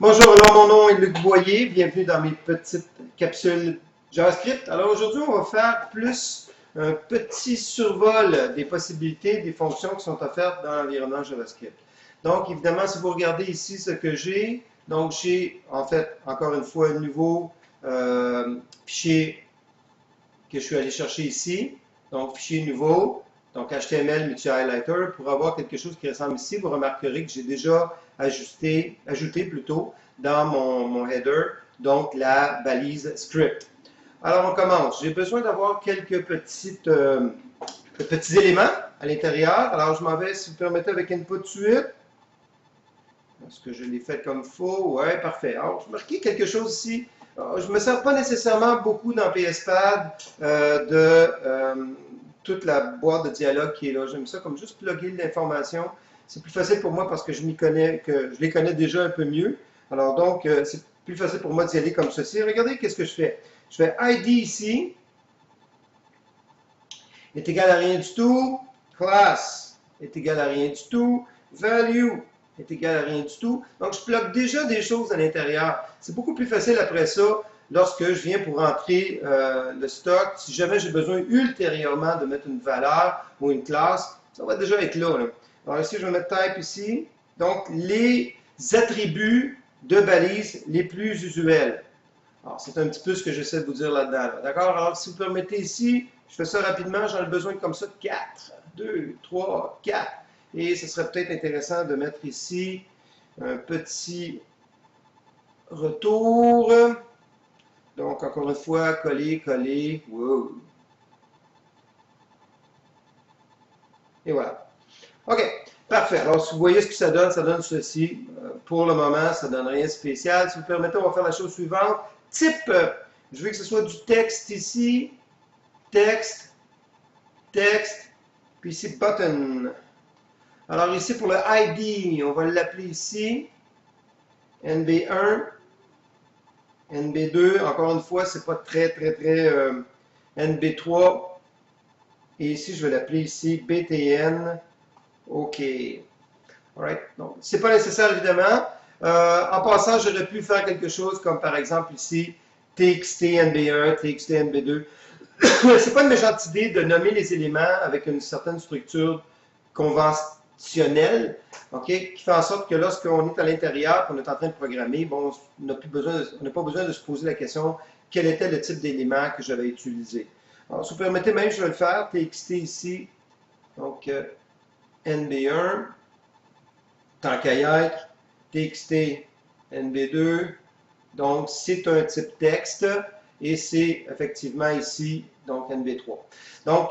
Bonjour, alors mon nom est Luc Boyer, bienvenue dans mes petites capsules JavaScript. Alors aujourd'hui, on va faire plus un petit survol des possibilités des fonctions qui sont offertes dans l'environnement JavaScript. Donc évidemment, si vous regardez ici ce que j'ai, donc j'ai en fait encore une fois un nouveau fichier que je suis allé chercher ici, donc fichier nouveau, donc HTML multi-highlighter. Pour avoir quelque chose qui ressemble ici, vous remarquerez que j'ai déjà ajouté plutôt dans mon header, donc la balise script. Alors on commence. J'ai besoin d'avoir quelques petits éléments à l'intérieur. Alors je m'en vais, si vous permettez, avec input suite. Est-ce que je l'ai fait comme il faut? Ouais, parfait. Alors, je marquais quelque chose ici. Alors, je ne me sers pas nécessairement beaucoup dans PSPad toute la boîte de dialogue qui est là. J'aime ça comme juste plugger l'information. C'est plus facile pour moi parce que je les connais déjà un peu mieux. Alors donc, c'est plus facile pour moi d'y aller comme ceci. Regardez qu'est-ce que je fais. Je fais ID ici est égal à rien du tout. Class est égal à rien du tout. Value est égal à rien du tout. Donc, je bloque déjà des choses à l'intérieur. C'est beaucoup plus facile après ça, lorsque je viens pour entrer le stock. Si jamais j'ai besoin ultérieurement de mettre une valeur ou une classe, ça va déjà être là. Alors ici, je vais mettre type ici. Donc, les attributs de balise les plus usuels. Alors, c'est un petit peu ce que j'essaie de vous dire là-dedans. D'accord? Alors, si vous permettez ici, je fais ça rapidement, j'en ai besoin comme ça de 4, 2, 3, 4. Et ce serait peut-être intéressant de mettre ici un petit retour. Donc, encore une fois, coller, coller. Wow. Et voilà. OK, parfait. Alors, si vous voyez ce que ça donne ceci. Pour le moment, ça ne donne rien de spécial. Si vous permettez, on va faire la chose suivante. Type, je veux que ce soit du texte ici. Texte, texte, puis ici, button. Alors ici, pour le ID, on va l'appeler ici, NB1, NB2, encore une fois, c'est pas très NB3, et ici, je vais l'appeler ici, BTN, OK. Alright, donc, c'est pas nécessaire, évidemment. En passant, j'aurais pu faire quelque chose comme, par exemple, ici, TXT NB1, TXT NB2. C'est pas une méchante idée de nommer les éléments avec une certaine structure conventionnelle, OK, qui fait en sorte que lorsqu'on est à l'intérieur, qu'on est en train de programmer, bon, on n'a pas besoin de se poser la question quel était le type d'élément que j'avais utilisé. Alors, si vous permettez, même, je vais le faire, txt ici, donc NB1, tant qu'à y être, txt NB2, donc c'est un type texte, et c'est effectivement ici, donc NB3. Donc,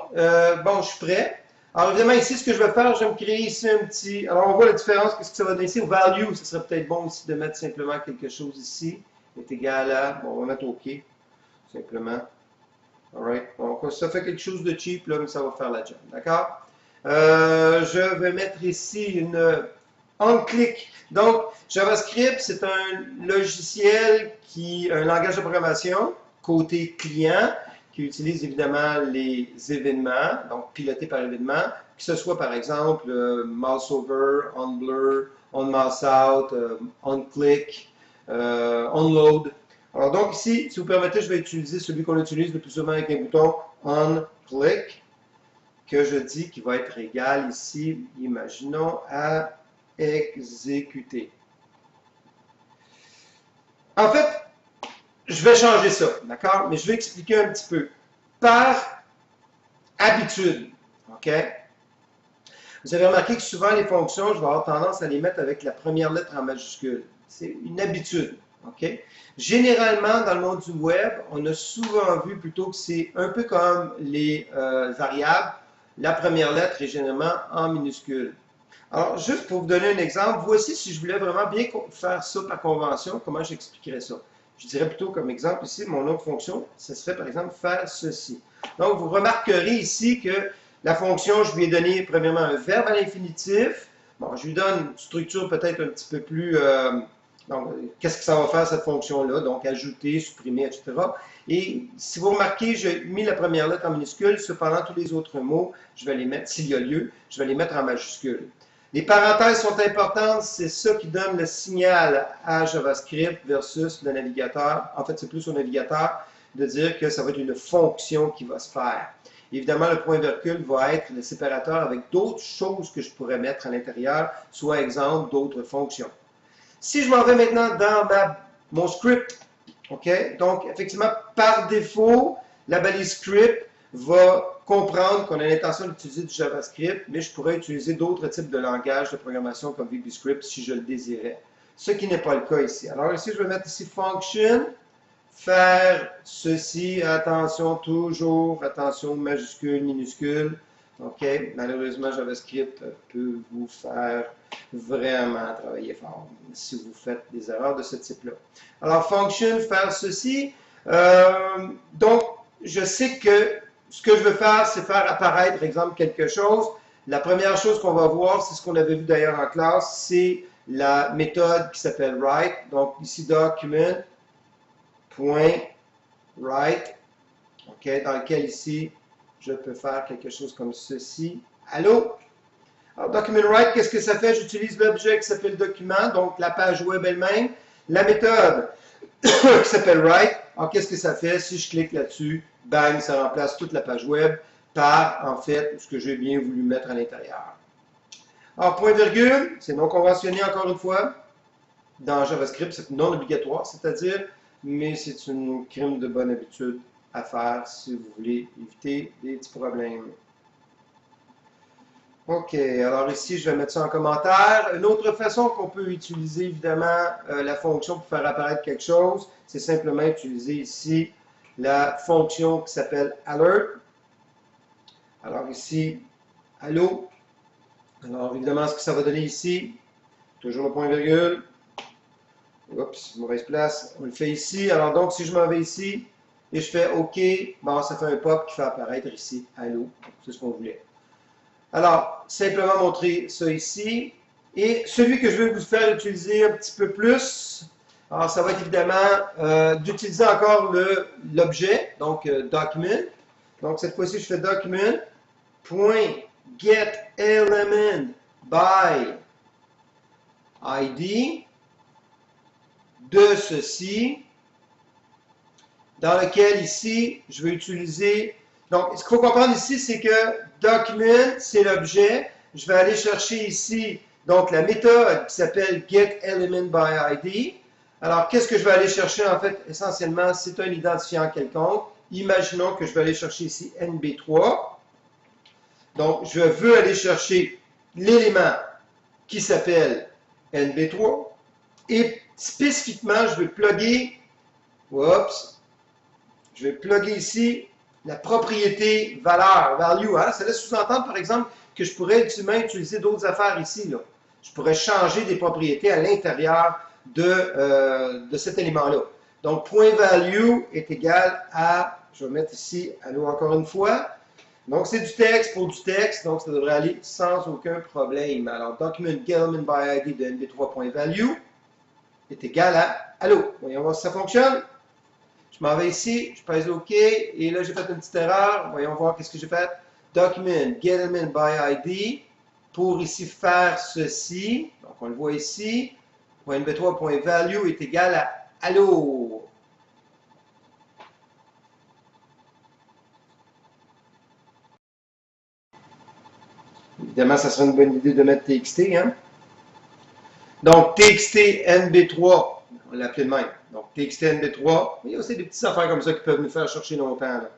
bon, je suis prêt. Alors, évidemment, ici, ce que je vais faire, je vais me créer ici un petit... Alors, on voit la différence, qu'est-ce que ça va donner ici? Au value, ce serait peut-être bon aussi de mettre simplement quelque chose ici, est égal à... Bon, on va mettre OK, simplement. Alright, donc ça fait quelque chose de cheap, là, mais ça va faire la job, d'accord? Je vais mettre ici une on-click. Donc, JavaScript, c'est un logiciel un langage de programmation côté client qui utilise évidemment les événements, donc piloté par événement, que ce soit par exemple mouse over, on blur, on mouse out, on click, on load. Alors donc ici, si vous permettez, je vais utiliser celui qu'on utilise le plus souvent avec un bouton on click, que je dis qui va être égal ici, imaginons, à exécuter. En fait, je vais changer ça, d'accord? Mais je vais expliquer un petit peu. Par habitude, OK? Vous avez remarqué que souvent, les fonctions, je vais avoir tendance à les mettre avec la première lettre en majuscule. C'est une habitude, OK? Généralement, dans le monde du web, on a souvent vu plutôt que c'est un peu comme les variables, la première lettre est généralement en minuscule. Alors, juste pour vous donner un exemple, voici si je voulais vraiment bien faire ça par convention, comment j'expliquerais ça. Je dirais plutôt comme exemple ici, mon autre fonction, ce serait par exemple faire ceci. Donc, vous remarquerez ici que la fonction, je lui ai donné premièrement un verbe à l'infinitif. Bon, je lui donne une structure peut-être un petit peu plus... donc, qu'est-ce que ça va faire cette fonction-là? Donc, ajouter, supprimer, etc. Et si vous remarquez, j'ai mis la première lettre en minuscule, cependant tous les autres mots, je vais les mettre, s'il y a lieu, je vais les mettre en majuscule. Les parenthèses sont importantes, c'est ça qui donne le signal à JavaScript versus le navigateur. En fait, c'est plus au navigateur de dire que ça va être une fonction qui va se faire. Évidemment, le point virgule va être le séparateur avec d'autres choses que je pourrais mettre à l'intérieur, soit exemple d'autres fonctions. Si je m'en vais maintenant dans mon script, OK? Donc, effectivement, par défaut, la balise script va comprendre qu'on a l'intention d'utiliser du JavaScript, mais je pourrais utiliser d'autres types de langages de programmation comme VBScript si je le désirais. Ce qui n'est pas le cas ici. Alors ici, je vais mettre ici function, faire ceci, attention, toujours, attention, majuscule, minuscule. OK? Malheureusement, JavaScript peut vous faire vraiment travailler fort si vous faites des erreurs de ce type-là. Alors, function, faire ceci. Donc, je sais que ce que je veux faire, c'est faire apparaître, par exemple, quelque chose. La première chose qu'on va voir, c'est ce qu'on avait vu d'ailleurs en classe, c'est la méthode qui s'appelle write. Donc, ici, document.write, OK, dans lequel ici, je peux faire quelque chose comme ceci. Allô? Alors, document write, qu'est-ce que ça fait? J'utilise l'objet qui s'appelle document, donc la page web elle-même. La méthode qui s'appelle write. Alors, qu'est-ce que ça fait? Si je clique là-dessus, bang, ça remplace toute la page web par, en fait, ce que j'ai bien voulu mettre à l'intérieur. Alors, point virgule, c'est non conventionné encore une fois. Dans JavaScript, c'est non obligatoire, c'est-à-dire, mais c'est une crime de bonne habitude à faire si vous voulez éviter des petits problèmes. OK, alors ici, je vais mettre ça en commentaire. Une autre façon qu'on peut utiliser, évidemment, la fonction pour faire apparaître quelque chose, c'est simplement utiliser ici la fonction qui s'appelle alert. Alors ici, allô. Alors évidemment, ce que ça va donner ici, toujours le point virgule. Oups, mauvaise place. On le fait ici. Alors donc, si je m'en vais ici et je fais OK, bon, ça fait un pop qui fait apparaître ici, allô. C'est ce qu'on voulait. Alors, simplement montrer ça ici. Et celui que je vais vous faire utiliser un petit peu plus, alors ça va être évidemment d'utiliser encore l'objet, donc document. Donc cette fois-ci, je fais document.getElementById de ceci, dans lequel ici, je vais utiliser. Donc, ce qu'il faut comprendre ici, c'est que document, c'est l'objet. Je vais aller chercher ici, donc, la méthode qui s'appelle getElementById. Alors, qu'est-ce que je vais aller chercher? En fait, essentiellement, c'est un identifiant quelconque. Imaginons que je vais aller chercher ici NB3. Donc, je veux aller chercher l'élément qui s'appelle NB3. Et spécifiquement, je vais plugger, je vais plugger ici la propriété valeur, value. Hein? Ça laisse sous-entendre, par exemple, que je pourrais même utiliser d'autres affaires ici. Là. Je pourrais changer des propriétés à l'intérieur de cet élément-là. Donc, point value est égal à, je vais mettre ici, allô encore une fois. Donc, c'est du texte pour du texte, donc ça devrait aller sans aucun problème. Alors, document getElementById de nb3.value est égal à allô. Voyons voir si ça fonctionne. Je m'en vais ici, je pèse OK, et là, j'ai fait une petite erreur. Voyons voir qu'est-ce que j'ai fait. Document getElementById pour ici faire ceci. Donc, on le voit ici. .nb3.value est égal à allô. Évidemment, ça serait une bonne idée de mettre TXT. Hein? Donc, TXT NB3, on l'appelait de même. Donc, TXT NB3, il y a aussi des petites affaires comme ça qui peuvent nous faire chercher longtemps. Là.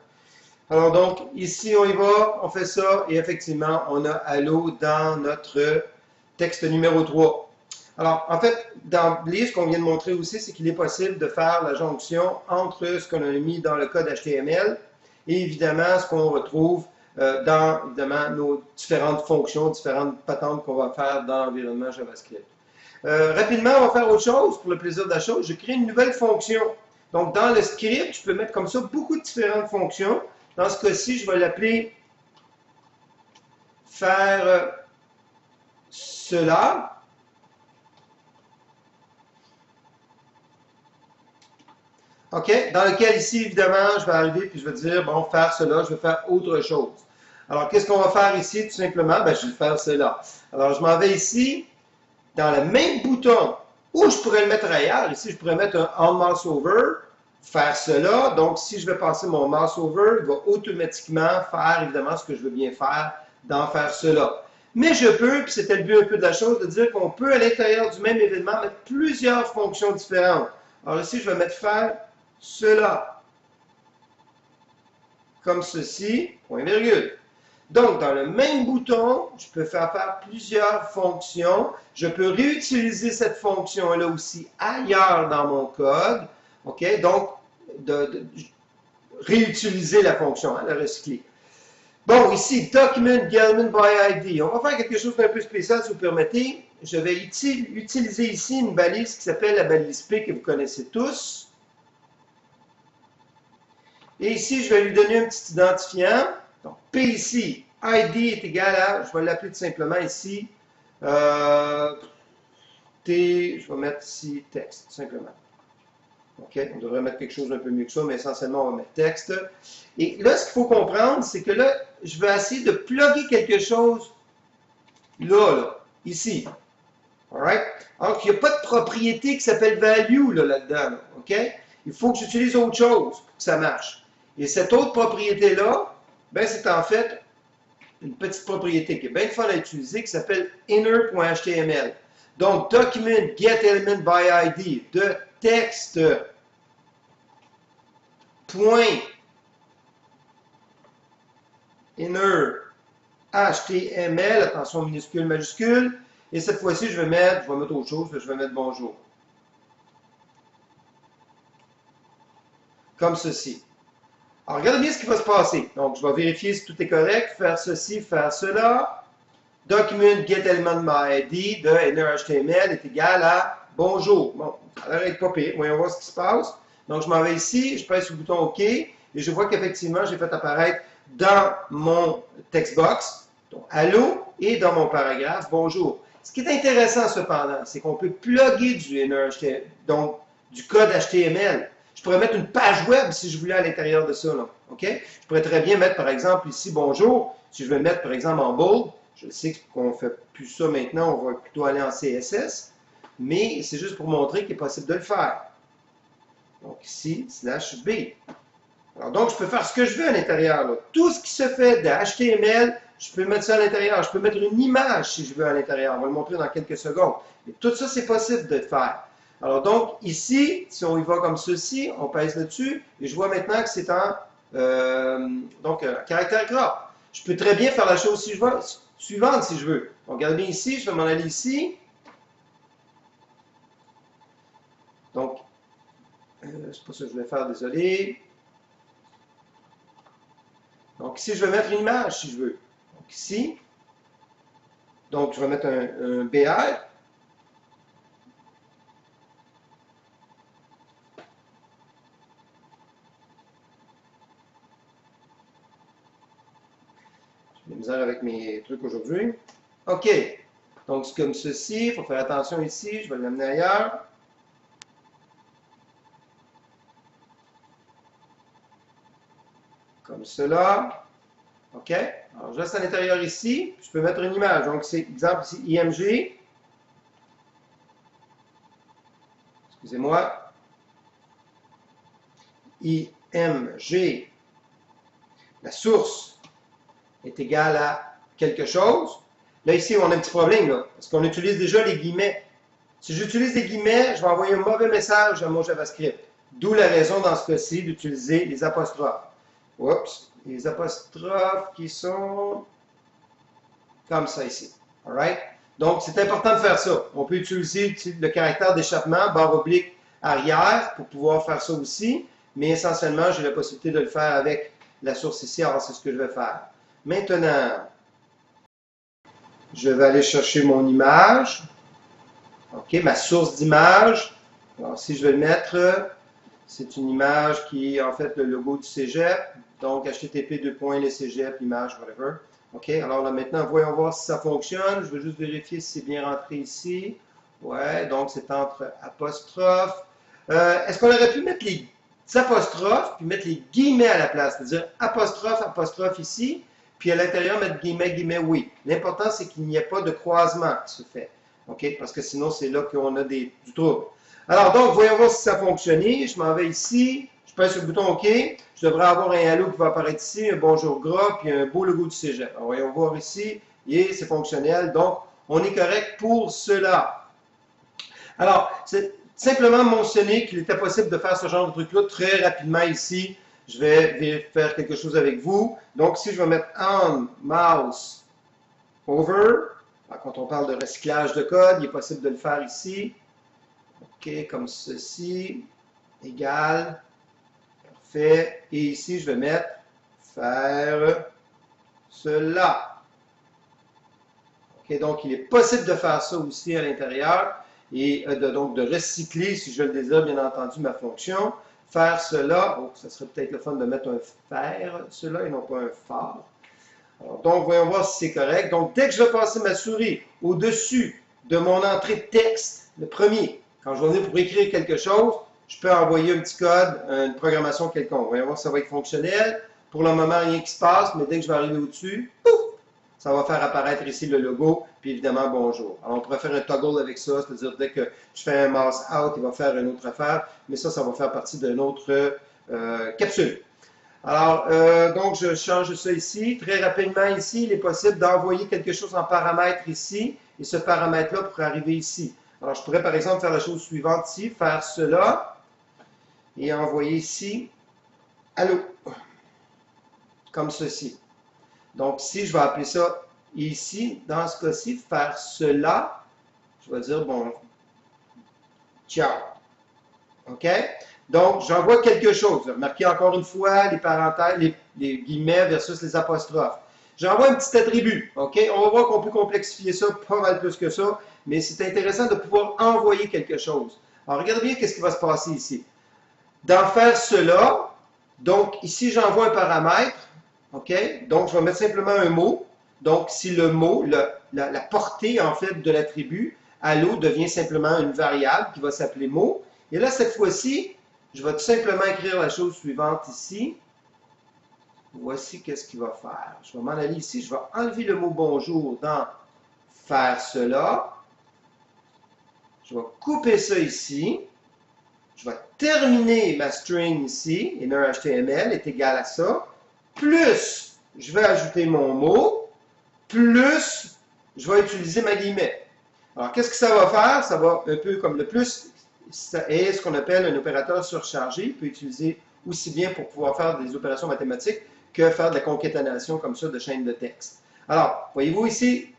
Alors donc, ici, on y va, on fait ça, et effectivement, on a allô dans notre texte numéro 3. Alors, en fait, dans ce qu'on vient de montrer aussi, c'est qu'il est possible de faire la jonction entre ce qu'on a mis dans le code HTML et évidemment ce qu'on retrouve dans évidemment nos différentes fonctions, différentes patentes qu'on va faire dans l'environnement JavaScript. Rapidement, on va faire autre chose pour le plaisir de la chose. Je crée une nouvelle fonction. Donc, dans le script, je peux mettre comme ça beaucoup de différentes fonctions. Dans ce cas-ci, je vais l'appeler faire cela. OK? Dans lequel ici, évidemment, je vais arriver puis je vais dire, bon, faire cela, je vais faire autre chose. Alors, qu'est-ce qu'on va faire ici? Tout simplement, ben, je vais faire cela. Alors, je m'en vais ici, dans le même bouton, ou je pourrais le mettre ailleurs. Ici, je pourrais mettre un On Mouse Over, faire cela. Donc, si je vais passer mon mouse over, il va automatiquement faire, évidemment, ce que je veux bien faire, d'en faire cela. Mais je peux, puis c'était le but un peu de la chose, de dire qu'on peut, à l'intérieur du même événement, mettre plusieurs fonctions différentes. Alors ici, je vais mettre faire cela, comme ceci, point virgule. Donc, dans le même bouton, je peux faire plusieurs fonctions. Je peux réutiliser cette fonction-là aussi ailleurs dans mon code. OK? Donc, réutiliser la fonction, hein, la recycler. Bon, ici, Document Element by ID. On va faire quelque chose d'un peu spécial, si vous permettez. Je vais utiliser ici une balise qui s'appelle la balise P, que vous connaissez tous. Et ici, je vais lui donner un petit identifiant. Donc, P ici, ID est égal à, je vais l'appeler tout simplement ici, T, je vais mettre ici texte, tout simplement. OK, on devrait mettre quelque chose d'un peu mieux que ça, mais essentiellement, on va mettre texte. Et là, ce qu'il faut comprendre, c'est que là, je vais essayer de plugger quelque chose là, ici. Alright? Alors qu'il n'y a pas de propriété qui s'appelle value là-dedans. Là, OK? Il faut que j'utilise autre chose pour que ça marche. Et cette autre propriété-là, ben, c'est en fait une petite propriété qui est bien fun à utiliser qui s'appelle inner.html. Donc, document get element by ID de texte point inner HTML, attention minuscule, majuscule, et cette fois-ci, je vais mettre autre chose, je vais mettre bonjour. Comme ceci. Alors, regardez bien ce qui va se passer. Donc, je vais vérifier si tout est correct, faire ceci, faire cela. Document get element by ID de inner HTML est égal à bonjour. Bon, ça a l'air d'être pas pire. Voyons voir ce qui se passe. Donc, je m'en vais ici, je pèse sur le bouton OK, et je vois qu'effectivement, j'ai fait apparaître dans mon textbox, donc allô, et dans mon paragraphe, bonjour. Ce qui est intéressant cependant, c'est qu'on peut plugger du inner HTML, donc du code HTML. Je pourrais mettre une page web si je voulais à l'intérieur de ça. Là. OK? Je pourrais très bien mettre, par exemple, ici, bonjour. Si je veux mettre, par exemple, en bold, je sais qu'on ne fait plus ça maintenant, on va plutôt aller en CSS, mais c'est juste pour montrer qu'il est possible de le faire. Donc ici, /B. Alors donc, je peux faire ce que je veux à l'intérieur. Tout ce qui se fait de HTML, je peux mettre ça à l'intérieur. Je peux mettre une image si je veux à l'intérieur. On va le montrer dans quelques secondes. Mais tout ça, c'est possible de faire. Alors donc, ici, si on y va comme ceci, on pèse là-dessus, et je vois maintenant que c'est en caractère gras. Je peux très bien faire la chose suivante si je veux. Donc, regardez bien ici, je vais m'en aller ici. Donc, c'est pas ça que je voulais faire, désolé. Donc, ici, je vais mettre une image si je veux. Donc, ici. Donc, je vais mettre un BR. J'ai de la misère avec mes trucs aujourd'hui. OK. Donc, c'est comme ceci. Il faut faire attention ici. Je vais l'amener ailleurs. Comme cela. OK? Alors, je reste à l'intérieur ici. Je peux mettre une image. Donc, c'est, exemple ici, IMG. Excusez-moi. IMG. La source est égale à quelque chose. Là, ici, on a un petit problème, là, parce qu'on utilise déjà les guillemets. Si j'utilise des guillemets, je vais envoyer un mauvais message à mon JavaScript. D'où la raison, dans ce cas-ci, d'utiliser les apostrophes. Oups, les apostrophes qui sont comme ça ici. Alright? Donc, c'est important de faire ça. On peut utiliser le caractère d'échappement, barre oblique arrière, pour pouvoir faire ça aussi. Mais essentiellement, j'ai la possibilité de le faire avec la source ici. Alors, c'est ce que je vais faire. Maintenant, je vais aller chercher mon image. OK, ma source d'image. Alors, si je vais le mettre, c'est une image qui est en fait le logo du cégep. Donc, http://lescégep, image, whatever. OK, alors là maintenant, voyons voir si ça fonctionne. Je vais juste vérifier si c'est bien rentré ici. Ouais, donc c'est entre apostrophes. Est-ce qu'on aurait pu mettre les apostrophes puis mettre les guillemets à la place? C'est-à-dire apostrophe, apostrophe ici. puis à l'intérieur, mettre guillemets, guillemets, oui. L'important, c'est qu'il n'y ait pas de croisement qui se fait. OK? Parce que sinon, c'est là qu'on a du trouble. Alors, donc, voyons voir si ça a fonctionné. Je m'en vais ici. Je pèse sur le bouton OK. Je devrais avoir un halo qui va apparaître ici, un bonjour gras, puis un beau logo du cégep. Alors, voyons voir ici. Et c'est fonctionnel. Donc, on est correct pour cela. Alors, c'est simplement mentionner qu'il était possible de faire ce genre de truc-là très rapidement ici. Je vais faire quelque chose avec vous. Donc, si je vais mettre on mouse over, quand on parle de recyclage de code, il est possible de le faire ici. OK, comme ceci, égal, parfait. Et ici, je vais mettre faire cela. OK, donc il est possible de faire ça aussi à l'intérieur et donc de recycler, si je le désire, bien entendu, ma fonction. Faire cela, oh, ça serait peut-être le fun de mettre un faire cela et non pas un faire. Alors, donc, voyons voir si c'est correct. Donc, dès que je vais passer ma souris au-dessus de mon entrée de texte, le premier, quand je vais venir pour écrire quelque chose, je peux envoyer un petit code, une programmation quelconque. Voyons voir si ça va être fonctionnel. Pour le moment, rien qui se passe, mais dès que je vais arriver au-dessus, ça va faire apparaître ici le logo, puis évidemment, bonjour. Alors, on pourrait faire un toggle avec ça, c'est-à-dire dès que je fais un mouse out, il va faire une autre affaire, mais ça va faire partie d'une autre capsule. Alors, donc, je change ça ici. Très rapidement, ici, il est possible d'envoyer quelque chose en paramètre ici, et ce paramètre-là pourrait arriver ici. Alors, je pourrais, par exemple, faire la chose suivante ici, faire cela, et envoyer ici, allô, comme ceci. Donc, si je vais appeler ça ici, dans ce cas-ci, faire cela, je vais dire, bon, ciao. OK? Donc, j'envoie quelque chose. Remarquez encore une fois les parenthèses, les guillemets versus les apostrophes. J'envoie un petit attribut. OK? On va voir qu'on peut complexifier ça pas mal plus que ça, mais c'est intéressant de pouvoir envoyer quelque chose. Alors, regardez bien qu'est-ce qui va se passer ici. Dans faire cela, donc ici, j'envoie un paramètre. OK? Donc, je vais mettre simplement un mot. Donc, si le mot, la portée, en fait, de l'attribut, allo devient simplement une variable qui va s'appeler mot. Et là, cette fois-ci, je vais tout simplement écrire la chose suivante ici. Voici qu'est-ce qu'il va faire. Je vais m'en aller ici. Je vais enlever le mot bonjour dans faire cela. Je vais couper ça ici. Je vais terminer ma string ici. Inner HTML est égal à ça. Plus, je vais ajouter mon mot. Plus, je vais utiliser ma guillemets. Alors, qu'est-ce que ça va faire? Ça va un peu comme le plus, ça est ce qu'on appelle un opérateur surchargé. Il peut utiliser aussi bien pour pouvoir faire des opérations mathématiques que faire de la concaténation comme ça de chaînes de texte. Alors, voyez-vous ici,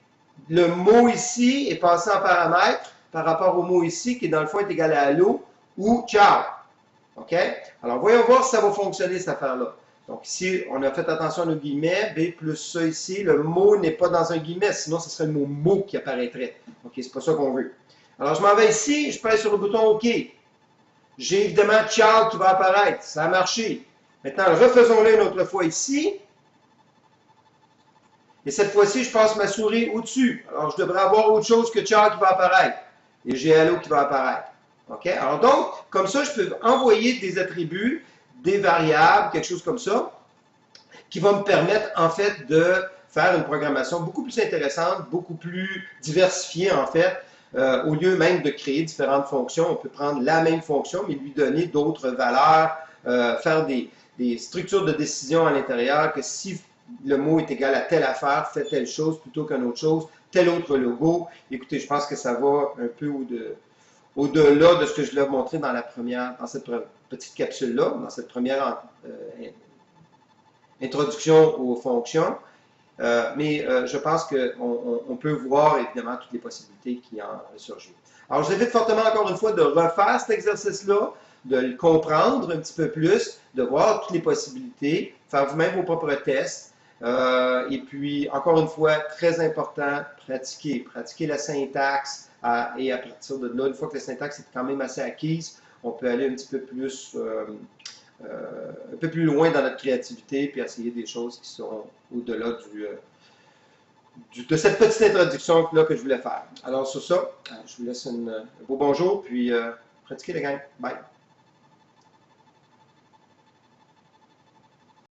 le mot ici est passé en paramètre par rapport au mot ici qui, dans le fond, est égal à allô ou ciao. OK? Alors, voyons voir si ça va fonctionner, cette affaire-là. Donc ici, on a fait attention à nos guillemets, B plus ça ici, le mot n'est pas dans un guillemet, sinon ce serait le mot mot qui apparaîtrait. OK, c'est pas ça qu'on veut. Alors je m'en vais ici, je pèse sur le bouton OK. J'ai évidemment child qui va apparaître, ça a marché. Maintenant, refaisons-le une autre fois ici. Et cette fois-ci, je passe ma souris au-dessus. Alors je devrais avoir autre chose que child qui va apparaître. Et j'ai hello qui va apparaître. OK? Alors donc, comme ça, je peux envoyer des attributs, des variables, quelque chose comme ça, qui va me permettre en fait de faire une programmation beaucoup plus intéressante, beaucoup plus diversifiée en fait. Au lieu même de créer différentes fonctions, on peut prendre la même fonction, mais lui donner d'autres valeurs, faire des structures de décision à l'intérieur, que si le mot est égal à telle affaire, fais telle chose plutôt qu'une autre chose, tel autre logo. Écoutez, je pense que ça va un peu au-delà de ce que je l'ai montré dans cette petite capsule-là, dans cette première introduction aux fonctions. Mais je pense qu'on peut voir évidemment toutes les possibilités qui en ressurgissent. Alors, je vous invite fortement encore une fois de refaire cet exercice-là, de le comprendre un petit peu plus, de voir toutes les possibilités, faire vous-même vos propres tests. Et puis, encore une fois, très important, pratiquer. Pratiquer la syntaxe et à partir de là, une fois que la syntaxe est quand même assez acquise, on peut aller un petit peu plus loin dans notre créativité puis essayer des choses qui sont au-delà de cette petite introduction là que je voulais faire. Alors sur ça, je vous laisse un beau bonjour puis pratiquez les gang. Bye!